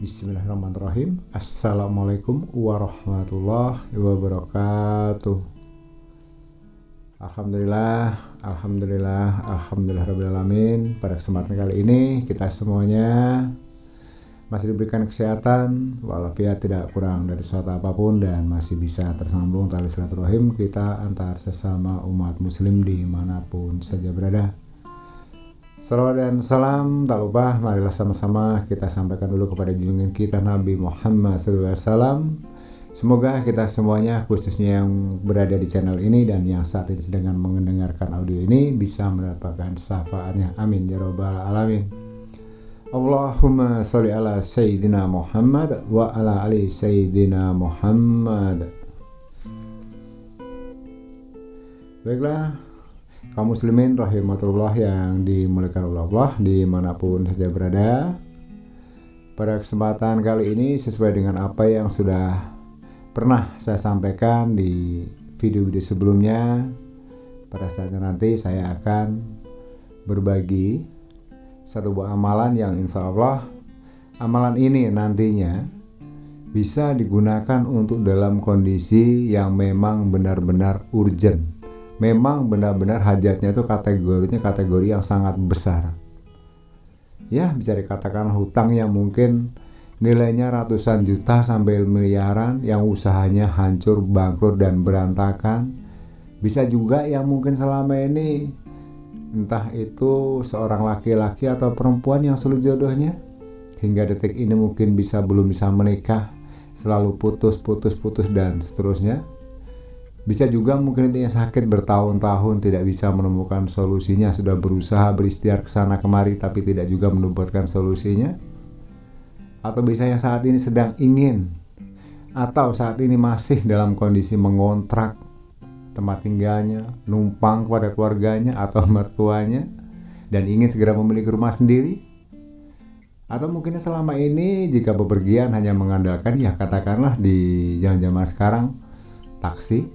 Bismillahirrahmanirrahim. Assalamualaikum warahmatullahi wabarakatuh. Alhamdulillahirrahmanirrahim. Pada kesempatan kali ini kita semuanya masih diberikan kesehatan walafiat, tidak kurang dari suatu apapun, dan masih bisa tersambung tali silaturahim kita antar sesama umat muslim dimanapun saja berada. Salawat dan salam tak lupa marilah sama-sama kita sampaikan dulu kepada junjungan kita Nabi Muhammad SAW. Semoga kita semuanya, khususnya yang berada di channel ini dan yang saat ini sedang mendengarkan audio ini, bisa mendapatkan syafaatnya. Amin ya rabbal alamin. Allahumma sholli ala sayyidina Muhammad wa ala ali sayyidina Muhammad. Baiklah, kaum muslimin rahimatullah yang dimuliakan oleh Allah dimanapun saja berada. Pada kesempatan kali ini, sesuai dengan apa yang sudah pernah saya sampaikan di video-video sebelumnya, pada saatnya nanti saya akan berbagi satu buah amalan yang insya Allah amalan ini nantinya bisa digunakan untuk dalam kondisi yang memang benar-benar urgent, memang benar-benar hajatnya itu kategori yang sangat besar. Ya, bisa dikatakan hutang yang mungkin nilainya ratusan juta sampai miliaran, yang usahanya hancur, bangkrut dan berantakan. Bisa juga yang mungkin selama ini entah itu seorang laki-laki atau perempuan yang sulit jodohnya, hingga detik ini mungkin belum bisa menikah, selalu putus dan seterusnya. Bisa juga mungkin intinya sakit bertahun-tahun tidak bisa menemukan solusinya, sudah berusaha berikhtiar kesana kemari tapi tidak juga mendapatkan solusinya. Atau bisa yang saat ini sedang ingin atau saat ini masih dalam kondisi mengontrak tempat tinggalnya, numpang kepada keluarganya atau mertuanya dan ingin segera memiliki rumah sendiri. Atau mungkin selama ini jika bepergian hanya mengandalkan, ya katakanlah di zaman sekarang, taksi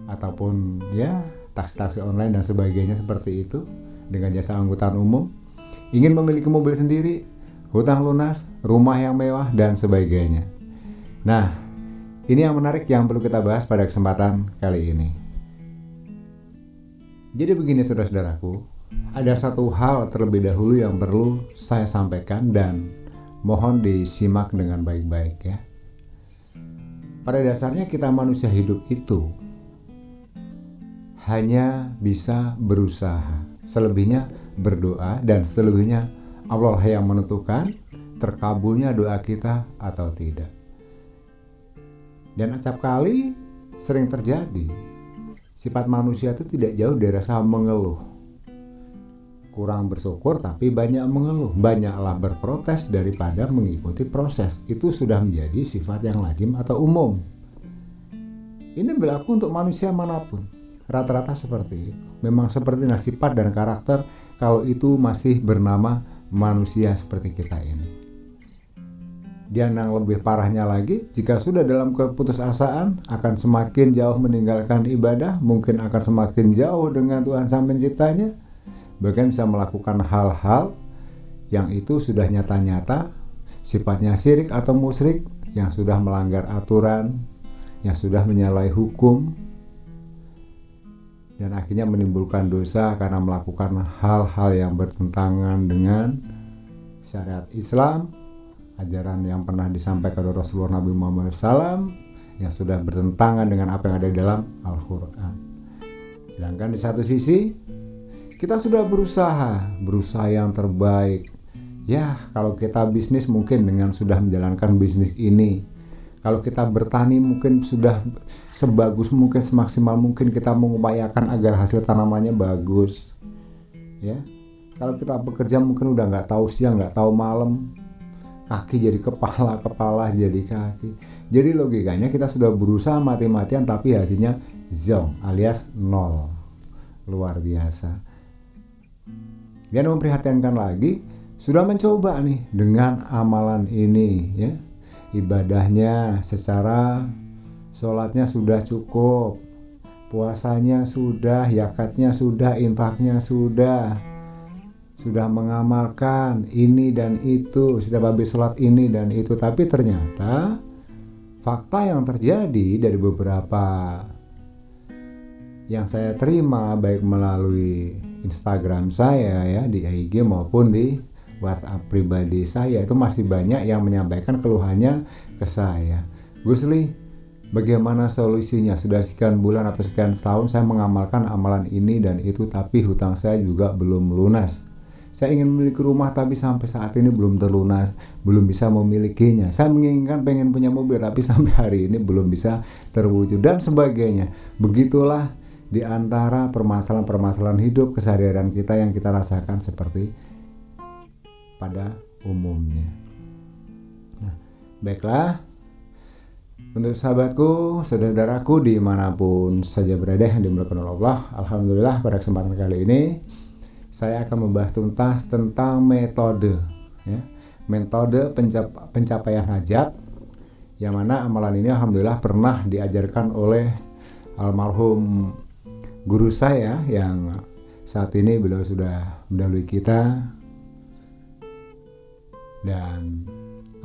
ataupun ya taksi online dan sebagainya seperti itu, dengan jasa angkutan umum, ingin memiliki mobil sendiri, hutang lunas, rumah yang mewah dan sebagainya. Nah, ini yang menarik yang perlu kita bahas pada kesempatan kali ini. Jadi begini saudara-saudaraku, ada satu hal terlebih dahulu yang perlu saya sampaikan dan mohon disimak dengan baik-baik ya. Pada dasarnya kita manusia hidup itu hanya bisa berusaha, selebihnya berdoa, dan selebihnya Allah yang menentukan terkabulnya doa kita atau tidak. Dan acap kali sering terjadi sifat manusia itu tidak jauh dari rasa mengeluh, kurang bersyukur tapi banyak mengeluh, banyaklah berprotes daripada mengikuti proses. Itu sudah menjadi sifat yang lazim atau umum. Ini berlaku untuk manusia manapun, rata-rata seperti itu. Memang seperti sifat dan karakter kalau itu masih bernama manusia seperti kita ini. Dan yang lebih parahnya lagi, jika sudah dalam keputusasaan akan semakin jauh meninggalkan ibadah, mungkin akan semakin jauh dengan Tuhan Sang Penciptanya, bahkan bisa melakukan hal-hal yang itu sudah nyata-nyata sifatnya syirik atau musyrik, yang sudah melanggar aturan, yang sudah menyalahi hukum, dan akhirnya menimbulkan dosa karena melakukan hal-hal yang bertentangan dengan syariat Islam, ajaran yang pernah disampaikan oleh Rasulullah Nabi Muhammad SAW, yang sudah bertentangan dengan apa yang ada di dalam Al-Quran. Sedangkan di satu sisi kita sudah berusaha yang terbaik. Ya, kalau kita bisnis mungkin dengan sudah menjalankan bisnis ini. Kalau kita bertani mungkin sudah sebagus mungkin, semaksimal mungkin kita mengupayakan agar hasil tanamannya bagus. Ya, kalau kita bekerja mungkin udah nggak tahu siang, nggak tahu malam, kaki jadi kepala, kepala jadi kaki. Jadi logikanya kita sudah berusaha mati-matian tapi hasilnya zong alias nol. Luar biasa. Dan memprihatinkan lagi, sudah mencoba nih dengan amalan ini ya. Ibadahnya secara sholatnya sudah cukup, puasanya sudah, zakatnya sudah, infaknya sudah, sudah mengamalkan ini dan itu, setiap habis sholat ini dan itu, tapi ternyata fakta yang terjadi dari beberapa yang saya terima baik melalui Instagram saya ya, di IG maupun di WhatsApp pribadi saya, itu masih banyak yang menyampaikan keluhannya ke saya. Gus Li, bagaimana solusinya? Sudah sekian bulan atau sekian tahun saya mengamalkan amalan ini dan itu, tapi hutang saya juga belum lunas. Saya ingin memiliki rumah tapi sampai saat ini belum terlunas, belum bisa memilikinya. Saya menginginkan pengen punya mobil tapi sampai hari ini belum bisa terwujud dan sebagainya. Begitulah di antara permasalahan-permasalahan hidup keseharian kita yang kita rasakan seperti pada umumnya. Nah, baiklah, untuk sahabatku, saudaraku dimanapun saja berada yang dimuliakan oleh Allah, alhamdulillah pada kesempatan kali ini saya akan membahas tuntas tentang metode ya, metode pencapaian hajat, yang mana amalan ini alhamdulillah pernah diajarkan oleh almarhum guru saya yang saat ini beliau sudah mendahului kita, dan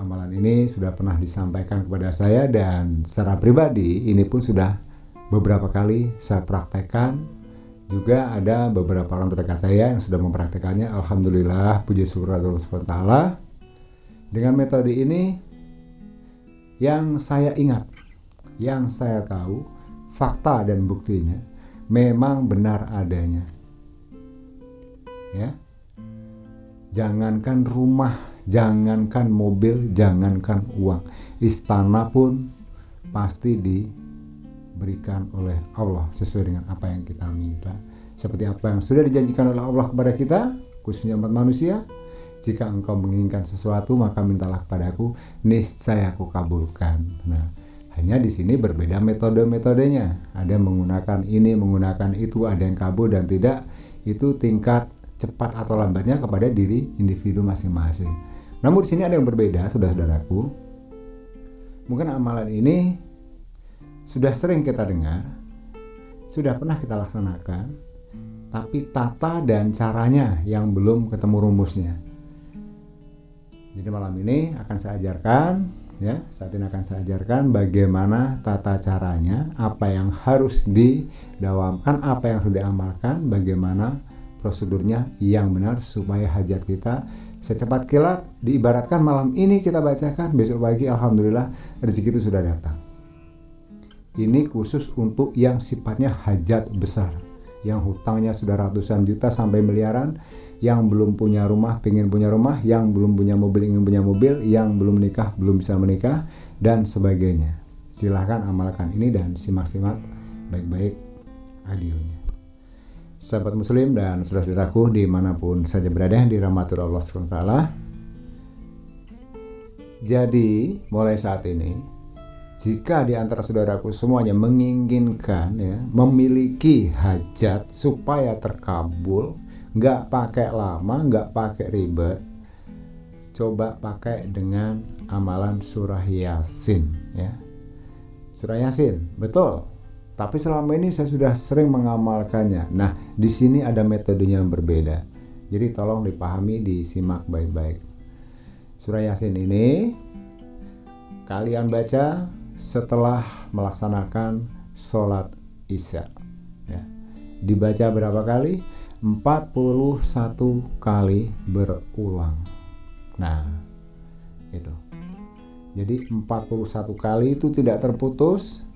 amalan ini sudah pernah disampaikan kepada saya dan secara pribadi ini pun sudah beberapa kali saya praktekkan. Juga ada beberapa orang terdekat saya yang sudah mempraktekannya. Alhamdulillah, puji syukur Allah SWT. Dengan metode ini yang saya ingat, yang saya tahu, fakta dan buktinya memang benar adanya. Ya. Jangankan rumah, jangankan mobil, jangankan uang, istana pun pasti diberikan oleh Allah sesuai dengan apa yang kita minta, seperti apa yang sudah dijanjikan oleh Allah kepada kita, khususnya umat manusia. Jika engkau menginginkan sesuatu maka mintalah kepadaku, niscaya aku kabulkan. Nah, hanya di sini berbeda metode-metodenya. Ada yang menggunakan ini, menggunakan itu, ada yang kabul dan tidak. Itu tingkat cepat atau lambatnya kepada diri individu masing-masing. Namun di sini ada yang berbeda, saudara-saudaraku. Mungkin amalan ini sudah sering kita dengar, sudah pernah kita laksanakan, tapi tata dan caranya yang belum ketemu rumusnya. Jadi malam ini akan saya ajarkan, ya, saat ini akan saya ajarkan bagaimana tata caranya, apa yang harus didawamkan, apa yang harus diamalkan, bagaimana prosedurnya yang benar supaya hajat kita secepat kilat. Diibaratkan malam ini kita bacakan, besok pagi alhamdulillah rezeki itu sudah datang. Ini khusus untuk yang sifatnya hajat besar, yang hutangnya sudah ratusan juta sampai miliaran, yang belum punya rumah pengen punya rumah, yang belum punya mobil ingin punya mobil, yang belum menikah belum bisa menikah, dan sebagainya. Silahkan amalkan ini dan simak-simak baik-baik audionya. Sahabat muslim dan saudaraku dimanapun saja berada yang dirahmati Allah SWT. Jadi mulai saat ini, jika di antara saudaraku semuanya menginginkan ya, memiliki hajat supaya terkabul, nggak pakai lama, nggak pakai ribet, coba pakai dengan amalan surah Yasin ya. Surah Yasin, betul. Tapi selama ini saya sudah sering mengamalkannya. Nah, di sini ada metodenya yang berbeda. Jadi tolong dipahami, disimak baik-baik. Surah Yasin ini kalian baca setelah melaksanakan sholat Isya. Ya. Dibaca berapa kali? 41 kali berulang. Nah, itu. Jadi 41 kali itu tidak terputus.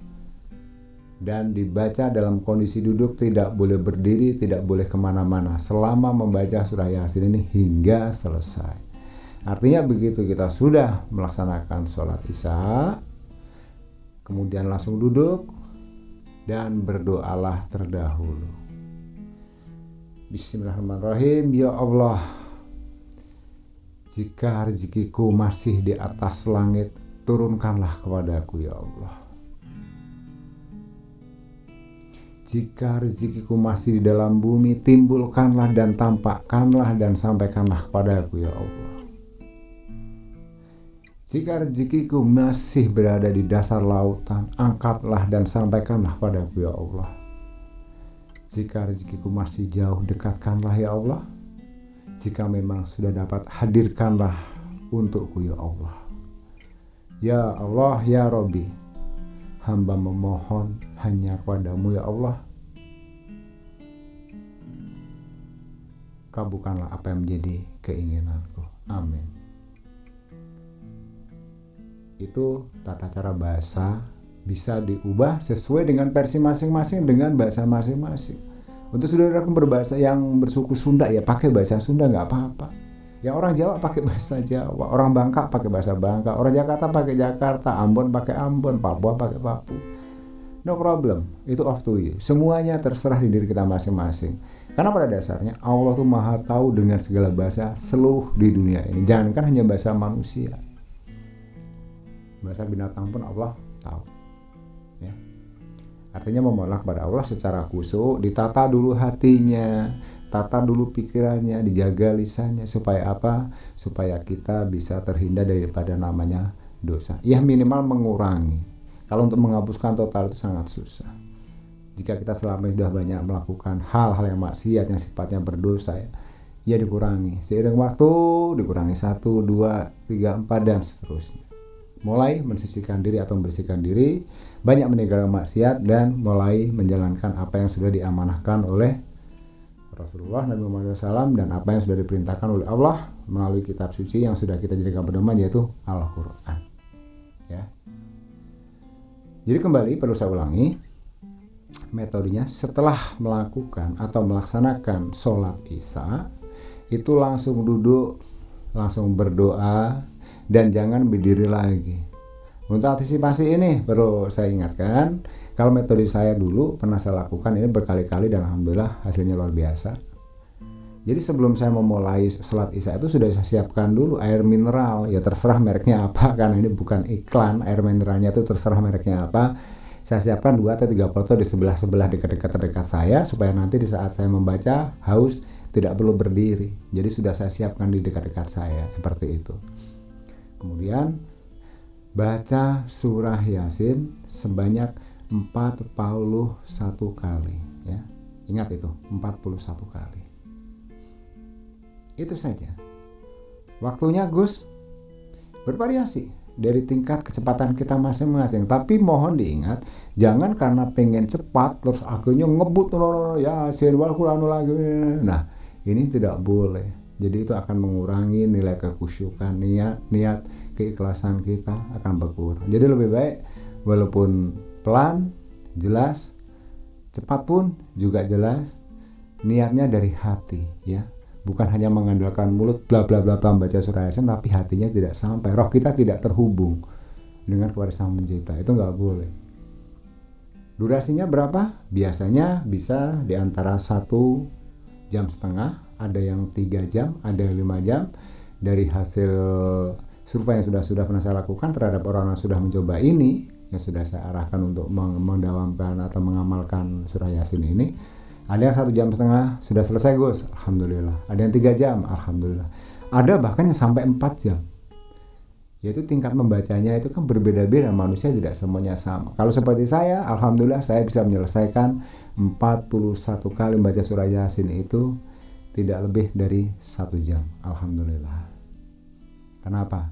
Dan dibaca dalam kondisi duduk, tidak boleh berdiri, tidak boleh kemana-mana selama membaca surah Yasin ini hingga selesai. Artinya begitu kita sudah melaksanakan sholat Isya, kemudian langsung duduk dan berdoalah terdahulu. Bismillahirrahmanirrahim. Ya Allah, jika rezekiku masih di atas langit, turunkanlah kepadaku ya Allah. Jika rezekiku masih di dalam bumi, timbulkanlah dan tampakkanlah dan sampaikanlah kepadaku ya Allah. Jika rezekiku masih berada di dasar lautan, angkatlah dan sampaikanlah kepadaku ya Allah. Jika rezekiku masih jauh, dekatkanlah ya Allah. Jika memang sudah dapat, hadirkanlah untukku ya Allah. Ya Allah, ya Rabbi, hamba memohon hanya kepadamu ya Allah. Kabulkanlah apa yang menjadi keinginanku. Amin. Itu tata cara bahasa bisa diubah sesuai dengan versi masing-masing dengan bahasa masing-masing. Untuk saudara berbahasa yang bersuku Sunda ya pakai bahasa Sunda nggak apa-apa. Yang orang Jawa pakai bahasa Jawa, orang Bangka pakai bahasa Bangka, orang Jakarta pakai Jakarta, Ambon pakai Ambon, Papua pakai Papua. No problem, itu up to you. Semuanya terserah di diri kita masing-masing. Karena pada dasarnya Allah tuh maha tahu dengan segala bahasa seluruh di dunia ini. Jangankan hanya bahasa manusia, bahasa binatang pun Allah tahu. Ya. Artinya memohonlah kepada Allah secara khusyuk, ditata dulu hatinya, tata dulu pikirannya, dijaga lisannya, supaya apa? Supaya kita bisa terhindar daripada namanya dosa. Ya minimal mengurangi. Kalau untuk menghapuskan total itu sangat susah. Jika kita selama ini sudah banyak melakukan hal-hal yang maksiat yang sifatnya berdosa, ya dikurangi. Seiring waktu dikurangi 1, 2, 3, 4 dan seterusnya. Mulai mensucikan diri atau membersihkan diri, banyak meninggalkan maksiat dan mulai menjalankan apa yang sudah diamanahkan oleh Rasulullah Nabi Muhammad SAW dan apa yang sudah diperintahkan oleh Allah melalui kitab suci yang sudah kita jadikan pedoman, yaitu Al-Quran. Ya. Jadi kembali perlu saya ulangi, metodenya setelah melakukan atau melaksanakan sholat isya itu langsung duduk, langsung berdoa dan jangan berdiri lagi. Untuk antisipasi ini perlu saya ingatkan, kalau metode saya dulu pernah saya lakukan ini berkali-kali dan alhamdulillah hasilnya luar biasa. Jadi sebelum saya memulai sholat isya itu sudah saya siapkan dulu air mineral, ya terserah mereknya apa, karena ini bukan iklan, air mineralnya itu terserah mereknya apa. Saya siapkan 2 atau 3 botol di sebelah-sebelah dekat-dekat saya, supaya nanti di saat saya membaca haus tidak perlu berdiri. Jadi sudah saya siapkan di dekat-dekat saya seperti itu. Kemudian baca surah Yasin sebanyak 41 kali, ya. Ingat itu, 41 kali. Itu saja. Waktunya Gus bervariasi dari tingkat kecepatan kita masing-masing, tapi mohon diingat, jangan karena pengen cepat terus akhirnya ngebut Yasin wal Qur'anul lagi. Nah, ini tidak boleh. Jadi itu akan mengurangi nilai kekhusyukan, niat keikhlasan kita akan berkurang. Jadi lebih baik walaupun pelan, jelas, cepat pun juga jelas, niatnya dari hati, ya. Bukan hanya mengandalkan mulut bla bla bla membaca surah Yasin tapi hatinya tidak sampai, roh kita tidak terhubung dengan kepada Sang Pencipta. Itu nggak boleh. Durasinya berapa? Biasanya bisa di antara 1,5 jam, ada yang 3 jam, ada yang 5 jam. Dari hasil survei yang sudah pernah saya lakukan terhadap orang yang sudah mencoba ini, yang sudah saya arahkan untuk mendawamkan atau mengamalkan surah Yasin ini, ada yang 1,5 jam sudah selesai Gus, alhamdulillah. Ada yang 3 jam, alhamdulillah. Ada bahkan yang sampai 4 jam. Yaitu tingkat membacanya itu kan berbeda-beda, manusia tidak semuanya sama. Kalau seperti saya, alhamdulillah saya bisa menyelesaikan 41 kali membaca surah Yasin itu tidak lebih dari 1 jam, alhamdulillah. Kenapa?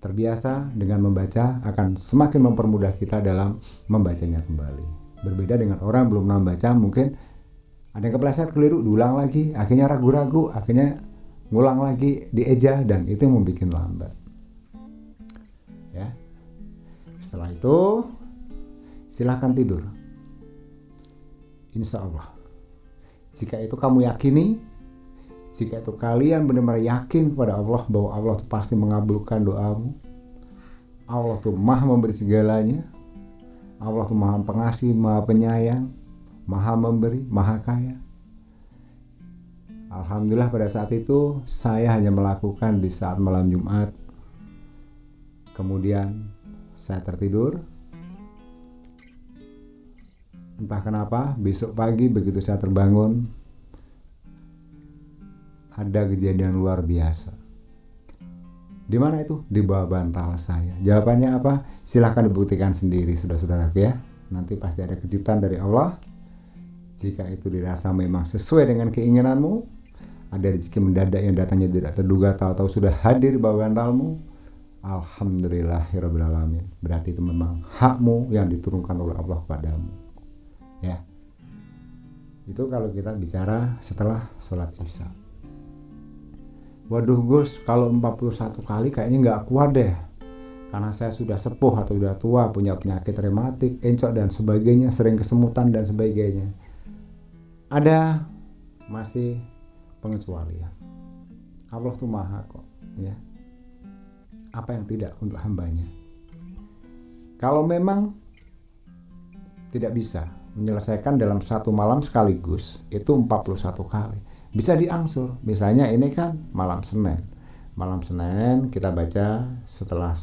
Terbiasa dengan membaca akan semakin mempermudah kita dalam membacanya kembali. Berbeda dengan orang belum membaca, mungkin ada yang kepleset, keliru, diulang lagi, akhirnya ragu-ragu, akhirnya ngulang lagi, dieja, dan itu yang membuat lambat. Ya. Setelah itu silahkan tidur. Insya Allah. Jika itu kamu yakini, jika itu kalian benar-benar yakin kepada Allah bahwa Allah itu pasti mengabulkan doamu, Allah itu maha memberi segalanya, Allah itu maha pengasih, maha penyayang, maha memberi, maha kaya. Alhamdulillah pada saat itu saya hanya melakukan di saat malam Jumat. Kemudian saya tertidur. Entah kenapa besok pagi begitu saya terbangun ada kejadian luar biasa. Di mana itu? Di bawah bantal saya. Jawabannya apa? Silahkan dibuktikan sendiri saudara-saudaraku ya. Nanti pasti ada kejutan dari Allah. Jika itu dirasa memang sesuai dengan keinginanmu, ada rezeki mendadak yang datangnya tidak terduga, tahu-tahu sudah hadir di bawah bantalmu, alhamdulillahirabbil alamin. Berarti itu memang hakmu yang diturunkan oleh Allah kepadamu. Ya. Itu kalau kita bicara setelah sholat Isya. Waduh Gus, kalau 41 kali kayaknya nggak kuat deh. Karena saya sudah sepuh atau sudah tua, punya penyakit rematik, encok dan sebagainya, sering kesemutan dan sebagainya. Ada masih pengecualian. Allah tuh maha kok, ya. Apa yang tidak untuk hambanya. Kalau memang tidak bisa menyelesaikan dalam satu malam sekaligus, itu 41 kali. Bisa diangsur. Misalnya ini kan malam Senin. Malam Senin kita baca setelah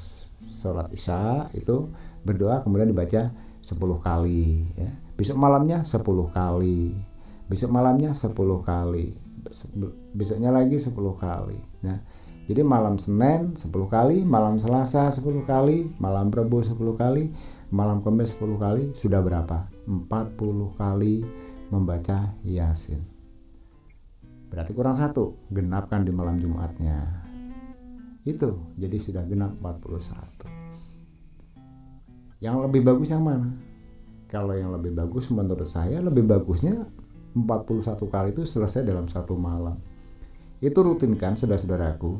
sholat Isya itu berdoa, kemudian dibaca 10 kali, ya. Besok malamnya 10 kali. Besok malamnya 10 kali. Besoknya lagi 10 kali. Nah, jadi malam Senin 10 kali, malam Selasa 10 kali, malam Rabu 10 kali, malam Kamis 10 kali, sudah berapa? 40 kali membaca Yasin. Berarti kurang 1, genapkan di malam Jumatnya. Itu, jadi sudah genap 41. Yang lebih bagus yang mana? Kalau yang lebih bagus menurut saya, lebih bagusnya 41 kali itu selesai dalam satu malam. Itu rutinkan saudara-saudaraku.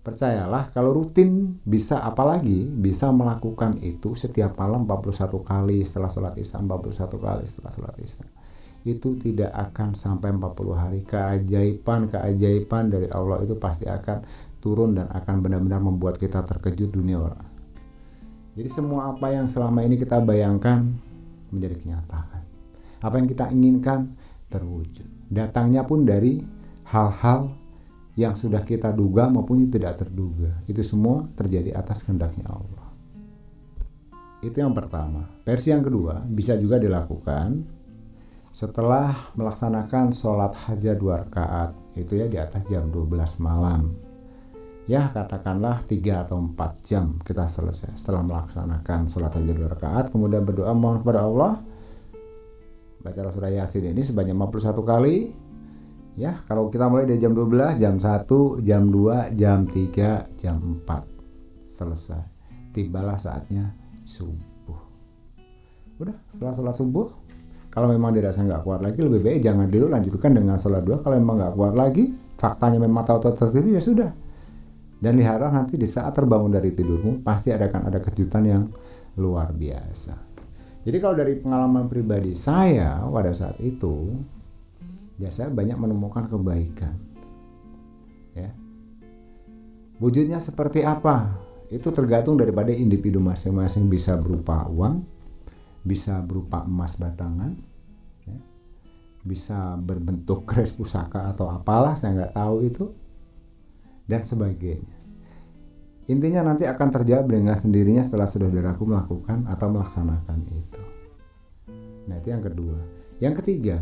Percayalah, kalau rutin bisa, apalagi bisa melakukan itu setiap malam 41 kali setelah sholat Isya, 41 kali setelah sholat Isya. Itu tidak akan sampai 40 hari. Keajaiban dari Allah itu pasti akan turun dan akan benar-benar membuat kita terkejut dunia orang. Jadi semua apa yang selama ini kita bayangkan menjadi kenyataan. Apa yang kita inginkan terwujud. Datangnya pun dari hal-hal yang sudah kita duga maupun tidak terduga. Itu semua terjadi atas kehendaknya Allah. Itu yang pertama. Versi yang kedua bisa juga dilakukan setelah melaksanakan sholat hajat 2 rakaat. Itu ya di atas jam 12 malam. Ya katakanlah 3 atau 4 jam kita selesai setelah melaksanakan sholat hajat 2 rakaat. Kemudian berdoa mohon kepada Allah. Bacalah surah Yasin ini sebanyak 51 kali. Ya, kalau kita mulai dari jam 12, jam 1, jam 2, jam 3, jam 4 selesai. Tibalah saatnya subuh. Udah, setelah sholat subuh, kalau memang dirasa nggak kuat lagi, lebih baik jangan dulu, lanjutkan dengan sholat 2. Kalau memang nggak kuat lagi, faktanya memang tahu-tahu tertidur, ya sudah. Dan diharap nanti di saat terbangun dari tidurmu, pasti akan ada kejutan yang luar biasa. Jadi kalau dari pengalaman pribadi saya pada saat itu, ya saya banyak menemukan kebaikan. Ya. Wujudnya seperti apa? Itu tergantung daripada individu masing-masing, bisa berupa uang, bisa berupa emas batangan, ya. Bisa berbentuk kres pusaka atau apalah, saya nggak tahu itu, dan sebagainya. Intinya nanti akan terjawab dengan sendirinya setelah saudaraku melakukan atau melaksanakan itu. Nah itu yang kedua. Yang ketiga,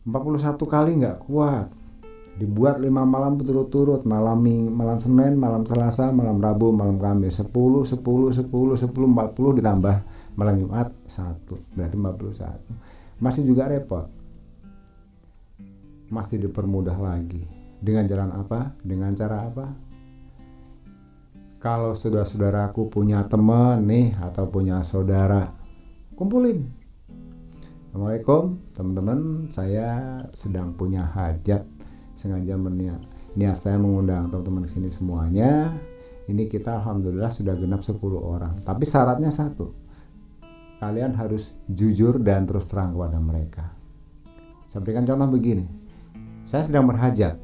41 kali nggak kuat, dibuat 5 malam berturut-turut, malam Senin, malam Selasa, malam Rabu, malam Kamis, 10, 40 ditambah malam Jumat 1, berarti 41. Masih juga repot, masih dipermudah lagi. Dengan jalan apa? Dengan cara apa? Kalau saudara-saudaraku punya teman nih atau punya saudara, kumpulin. Assalamualaikum teman-teman, saya sedang punya hajat, sengaja niat saya mengundang teman-teman ke sini semuanya. Ini kita alhamdulillah sudah genap 10 orang. Tapi syaratnya satu, kalian harus jujur dan terus terang kepada mereka. Saya berikan contoh begini, saya sedang berhajat.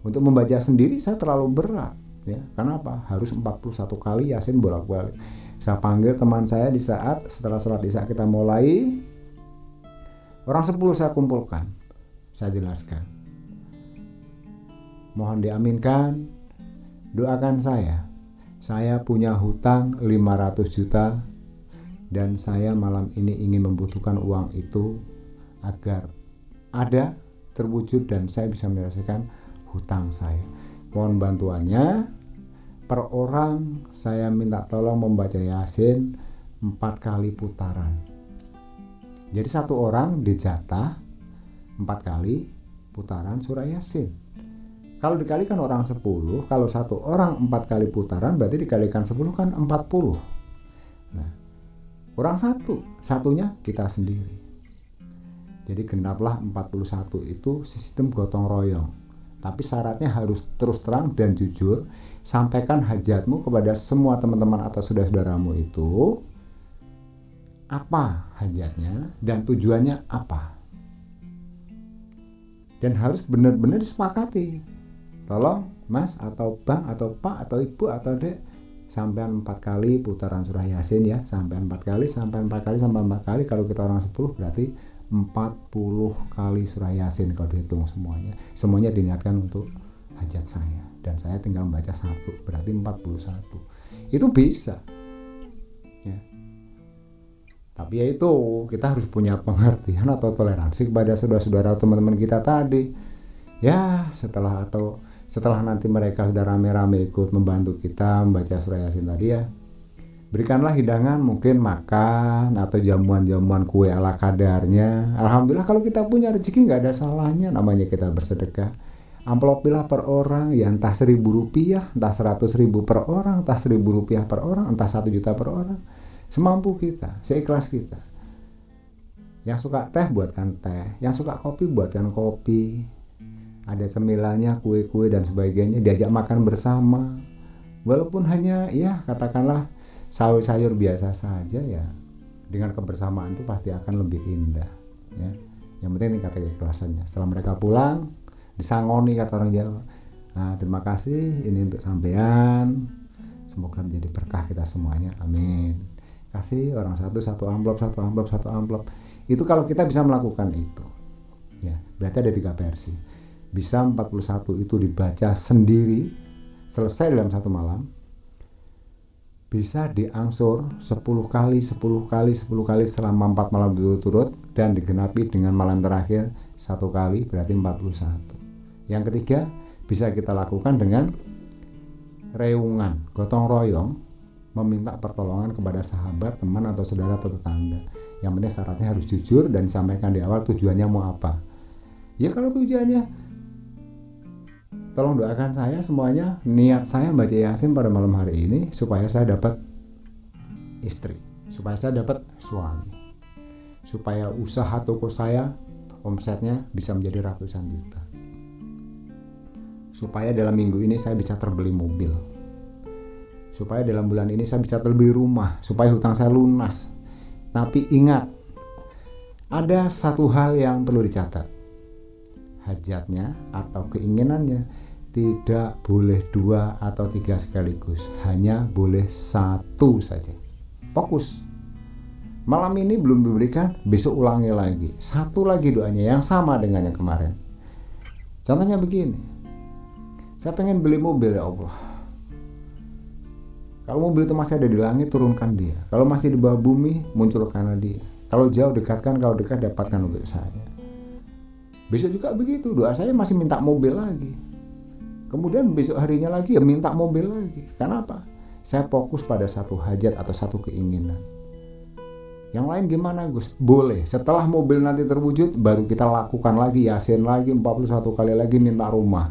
Untuk membaca sendiri saya terlalu berat, ya. Kenapa? Harus 41 kali Yasin bolak-balik. Saya panggil teman saya di saat setelah sholat Isya kita mulai. Orang 10 saya kumpulkan, saya jelaskan. Mohon diaminkan, doakan saya. Saya punya hutang 500 juta dan saya malam ini ingin membutuhkan uang itu agar ada, terwujud dan saya bisa menyelesaikan hutang saya. Mohon bantuannya. Per orang saya minta tolong membaca Yasin 4 kali putaran. Jadi satu orang dijatah 4 kali putaran surah Yasin. Kalau dikalikan orang 10, kalau satu orang 4 kali putaran berarti dikalikan 10 kan 40. Nah, kurang satunya kita sendiri. Jadi genaplah 41 itu sistem gotong royong. Tapi syaratnya harus terus terang dan jujur. Sampaikan hajatmu kepada semua teman-teman atau saudara-saudaramu itu. Apa hajatnya dan tujuannya apa. Dan harus benar-benar disepakati. Tolong mas atau bang atau pak atau ibu atau dek, sampai 4 kali putaran surah Yasin ya. Sampai 4 kali, sampai 4 kali, sampai 4 kali. Kalau kita orang 10 berarti 40 kali surah Yasin kalau dihitung semuanya. Semuanya diniatkan untuk hajat saya. Dan saya tinggal membaca 1, berarti 41. Itu bisa. Ya. Tapi ya itu, kita harus punya pengertian atau toleransi kepada saudara-saudara teman-teman kita tadi. Ya, setelah nanti mereka sudah rame-rame ikut membantu kita membaca surah Yasin tadi ya, berikanlah hidangan, mungkin makan atau jamuan-jamuan kue ala kadarnya. Alhamdulillah kalau kita punya rezeki nggak ada salahnya, namanya kita bersedekah. Amplopilah per orang, ya entah 1.000 rupiah, entah 100.000 per orang, entah 1.000 rupiah per orang, entah 1 juta per orang. Semampu kita, seikhlas kita. Yang suka teh buatkan teh, yang suka kopi buatkan kopi. Ada cemilannya, kue-kue dan sebagainya, diajak makan bersama. Walaupun hanya ya katakanlah sayur-sayur biasa saja ya, dengan kebersamaan itu pasti akan lebih indah ya. Yang penting tingkat keikhlasannya. Setelah mereka pulang, disangoni kata orang Jawa. Nah, terima kasih ini untuk sampean. Semoga menjadi berkah kita semuanya. Amin. Kasih orang satu amplop. Itu kalau kita bisa melakukan itu. Ya, berarti ada 3 versi. Bisa 41 itu dibaca sendiri selesai dalam 1 malam. Bisa diangsur 10 kali selama 4 malam berturut-turut dan digenapi dengan malam terakhir 1 kali, berarti 41. Yang ketiga, bisa kita lakukan dengan reungan, gotong royong, meminta pertolongan kepada sahabat, teman atau saudara atau tetangga. Yang penting syaratnya harus jujur dan disampaikan di awal tujuannya mau apa. Ya kalau tujuannya, tolong doakan saya semuanya, niat saya baca Yasin pada malam hari ini supaya saya dapat istri, supaya saya dapat suami, supaya usaha toko saya omsetnya bisa menjadi ratusan juta, supaya dalam minggu ini saya bisa terbeli mobil, supaya dalam bulan ini saya bisa terbeli rumah, supaya hutang saya lunas. Tapi ingat, ada satu hal yang perlu dicatat. Hajatnya atau keinginannya tidak boleh 2 atau 3 sekaligus, hanya boleh 1 saja. Fokus. Malam ini belum diberikan, besok ulangi lagi. 1 lagi doanya yang sama dengan yang kemarin. Contohnya begini, saya pengen beli mobil ya Allah. Kalau mobil itu masih ada di langit, turunkan dia. Kalau masih di bawah bumi, munculkanlah dia. Kalau jauh, dekatkan. Kalau dekat, dapatkan mobil saya. Besok juga begitu, doa saya masih minta mobil lagi. Kemudian besok harinya lagi ya minta mobil lagi. Kenapa? Saya fokus pada satu hajat atau satu keinginan. Yang lain gimana Gus? Boleh. Setelah mobil nanti terwujud, baru kita lakukan lagi Yasin lagi 41 kali lagi, minta rumah.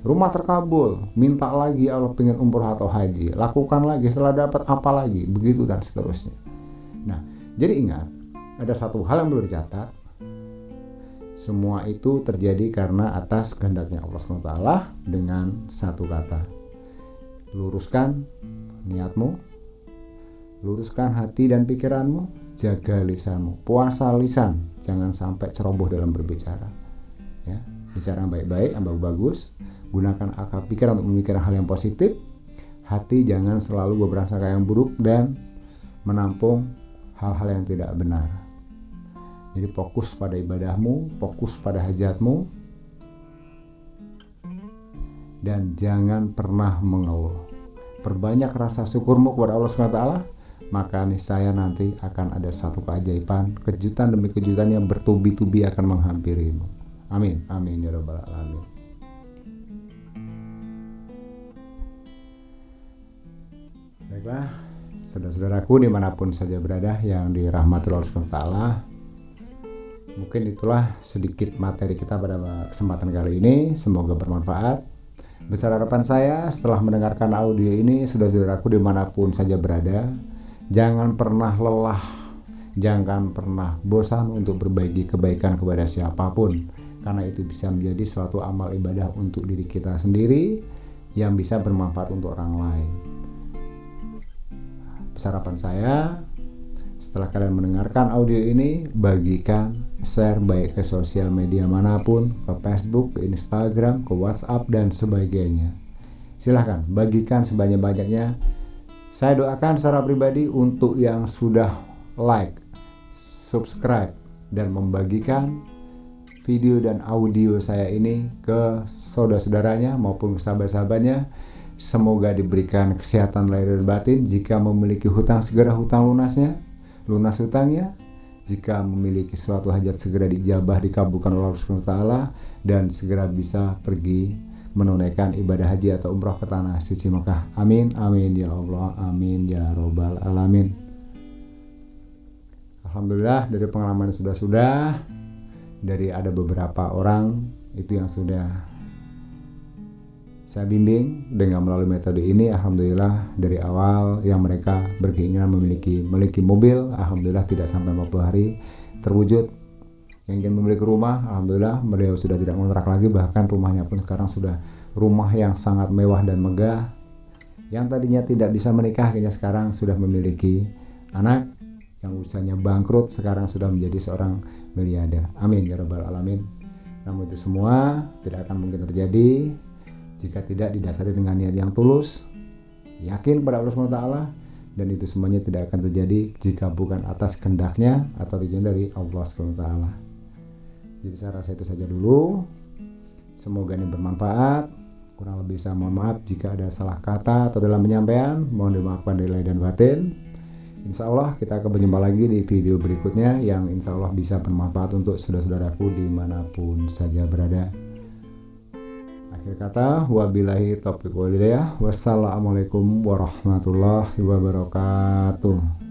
Rumah terkabul, minta lagi Allah pengen umroh atau haji. Lakukan lagi, setelah dapat apa lagi? Begitu dan seterusnya. Nah, jadi ingat, ada satu hal yang perlu dicatat. Semua itu terjadi karena atas kehendaknya Allah SWT dengan satu kata. Luruskan niatmu, luruskan hati dan pikiranmu, jaga lisanmu, puasa lisan, jangan sampai ceroboh dalam berbicara. Ya, bicara baik-baik, yang bagus, gunakan akal pikiran untuk memikirkan hal yang positif. Hati jangan selalu berprasangka yang buruk dan menampung hal-hal yang tidak benar. Jadi fokus pada ibadahmu, fokus pada hajatmu, dan jangan pernah mengeluh. Perbanyak rasa syukurmu kepada Allah SWT, maka niscaya nanti akan ada satu keajaiban, kejutan demi kejutan yang bertubi-tubi akan menghampirimu. Amin, amin ya rabbal alamin. Baiklah, saudara-saudaraku dimanapun saja berada yang dirahmati Allah SWT, Mungkin itulah sedikit materi kita pada kesempatan kali ini, semoga bermanfaat. Besar harapan saya setelah mendengarkan audio ini, saudara-saudaraku dimanapun saja berada, jangan pernah lelah, jangan pernah bosan untuk berbagi kebaikan kepada siapapun, karena itu bisa menjadi suatu amal ibadah untuk diri kita sendiri yang bisa bermanfaat untuk orang lain. Besar harapan saya setelah kalian mendengarkan audio ini, bagikan, share baik ke sosial media manapun, ke Facebook, ke Instagram, ke WhatsApp, dan sebagainya. Silahkan bagikan sebanyak-banyaknya. Saya doakan secara pribadi untuk yang sudah like, subscribe, dan membagikan video dan audio saya ini ke saudara-saudaranya maupun ke sahabat-sahabatnya. Semoga diberikan kesehatan lahir dan batin. Jika memiliki hutang, segera hutang lunas hutangnya. Jika memiliki suatu hajat, segera dijabah, dikabulkan oleh Allah Subhanahu wa taala, dan segera bisa pergi menunaikan ibadah haji atau umrah ke tanah suci Mekah. Amin amin ya Allah, amin ya robbal alamin. Alhamdulillah, dari pengalaman sudah dari ada beberapa orang itu yang sudah saya bimbing dengan melalui metode ini, alhamdulillah dari awal yang mereka berkeinginan memiliki mobil, alhamdulillah tidak sampai 40 hari terwujud. Yang ingin memiliki rumah, alhamdulillah beliau sudah tidak ngontrak lagi, bahkan rumahnya pun sekarang sudah rumah yang sangat mewah dan megah. Yang tadinya tidak bisa menikah, akhirnya sekarang sudah memiliki anak. Yang usianya bangkrut sekarang sudah menjadi seorang miliarder. Amin ya rabbal alamin. Namun itu semua tidak akan mungkin terjadi jika tidak didasari dengan niat yang tulus, yakin pada Allah SWT, dan itu semuanya tidak akan terjadi jika bukan atas kehendaknya atau izin dari Allah SWT. Jadi saya rasa itu saja dulu. Semoga ini bermanfaat. Kurang lebih saya mohon maaf jika ada salah kata atau dalam penyampaian, mohon dimaafkan dari lahir dan batin. Insya Allah kita akan berjumpa lagi di video berikutnya yang insya Allah bisa bermanfaat untuk saudara-saudaraku dimanapun saja berada. Akhir kata, wabillahi taufiq wal hidayah. Wassalamualaikum warahmatullahi wabarakatuh.